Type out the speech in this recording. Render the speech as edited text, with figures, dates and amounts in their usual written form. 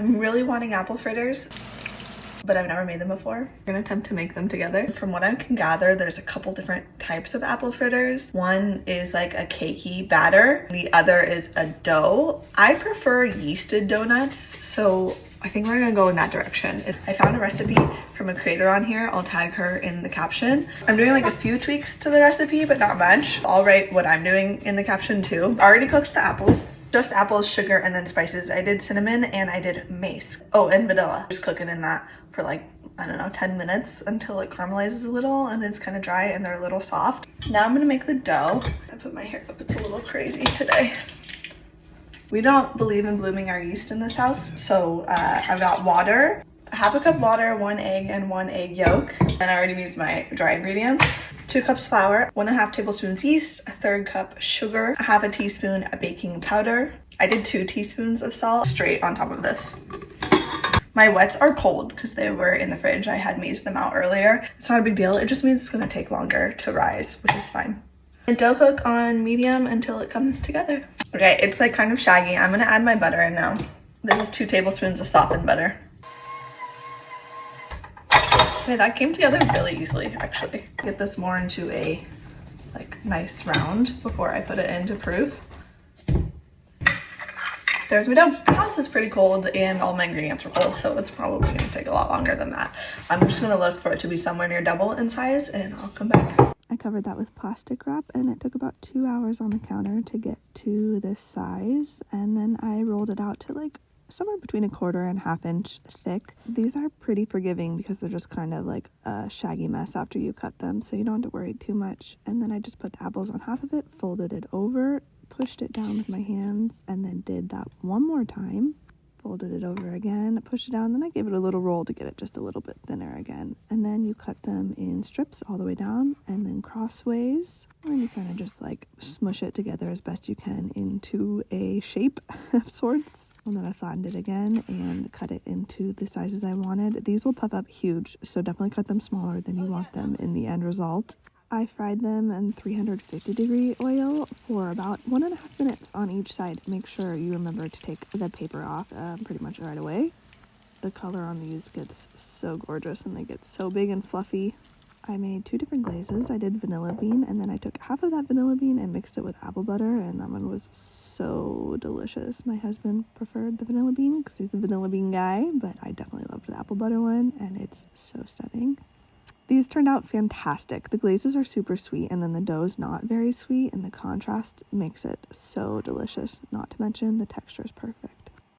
I'm really wanting apple fritters, but I've never made them before. I'm gonna attempt to make them together. From what I can gather, there's a couple different types of apple fritters. One is like a cakey batter. The other is a dough. I prefer yeasted donuts, so I think we're gonna go in that direction. I found a recipe from a creator on here. I'll tag her in the caption. I'm doing like a few tweaks to the recipe, but not much. I'll write what I'm doing in the caption too. I already cooked the apples. Just apples, sugar, and then spices. I did cinnamon and I did mace. Oh, and vanilla. Just cook it in that for like, I don't know, 10 minutes until it caramelizes a little and it's kind of dry and they're a little soft. Now I'm gonna make the dough. I put my hair up, it's a little crazy today. We don't believe in blooming our yeast in this house, so I've got water, a half a cup water, 1 egg, and 1 egg yolk. And I already used my dry ingredients. 2 cups flour, 1.5 tablespoons yeast, a 1/3 cup sugar, a 1/2 teaspoon baking powder. I did 2 teaspoons of salt straight on top of this. My wets are cold because they were in the fridge. I had mazed them out earlier. It's not a big deal. It just means it's gonna take longer to rise, which is fine. And dough cook on medium until it comes together. Okay, it's like kind of shaggy. I'm gonna add my butter in now. This is 2 tablespoons of softened butter. Okay, that came together really easily, actually. Get this more into a like nice round before I put it into proof. There's my dough. The house is pretty cold and all my ingredients are cold, so it's probably gonna take a lot longer than that. I'm just gonna look for it to be somewhere near double in size and I'll come back. I covered that with plastic wrap and it took about 2 hours on the counter to get to this size, and then I rolled it out to like somewhere between 1/4 and 1/2 inch thick. These are pretty forgiving because they're just kind of like a shaggy mess after you cut them, so you don't have to worry too much. And then I just put the apples on half of it, folded it over, pushed it down with my hands, and then did that one more time. Folded it over again, pushed it down, then I gave it a little roll to get it just a little bit thinner again. And then you cut them in strips all the way down and then crossways. And you kind of just like smush it together as best you can into a shape of sorts. And then I flattened it again and cut it into the sizes I wanted. These will puff up huge, so definitely cut them smaller than you want them in the end result. I fried them in 350-degree oil for about 1.5 minutes on each side. Make sure you remember to take the paper off pretty much right away. The color on these gets so gorgeous and they get so big and fluffy. I made 2 different glazes. I did vanilla bean, and then I took half of that vanilla bean and mixed it with apple butter, and that one was so delicious. My husband preferred the vanilla bean because he's a vanilla bean guy, but I definitely loved the apple butter one, and it's so stunning. These turned out fantastic. The glazes are super sweet, and then the dough is not very sweet, and the contrast makes it so delicious. Not to mention the texture is perfect.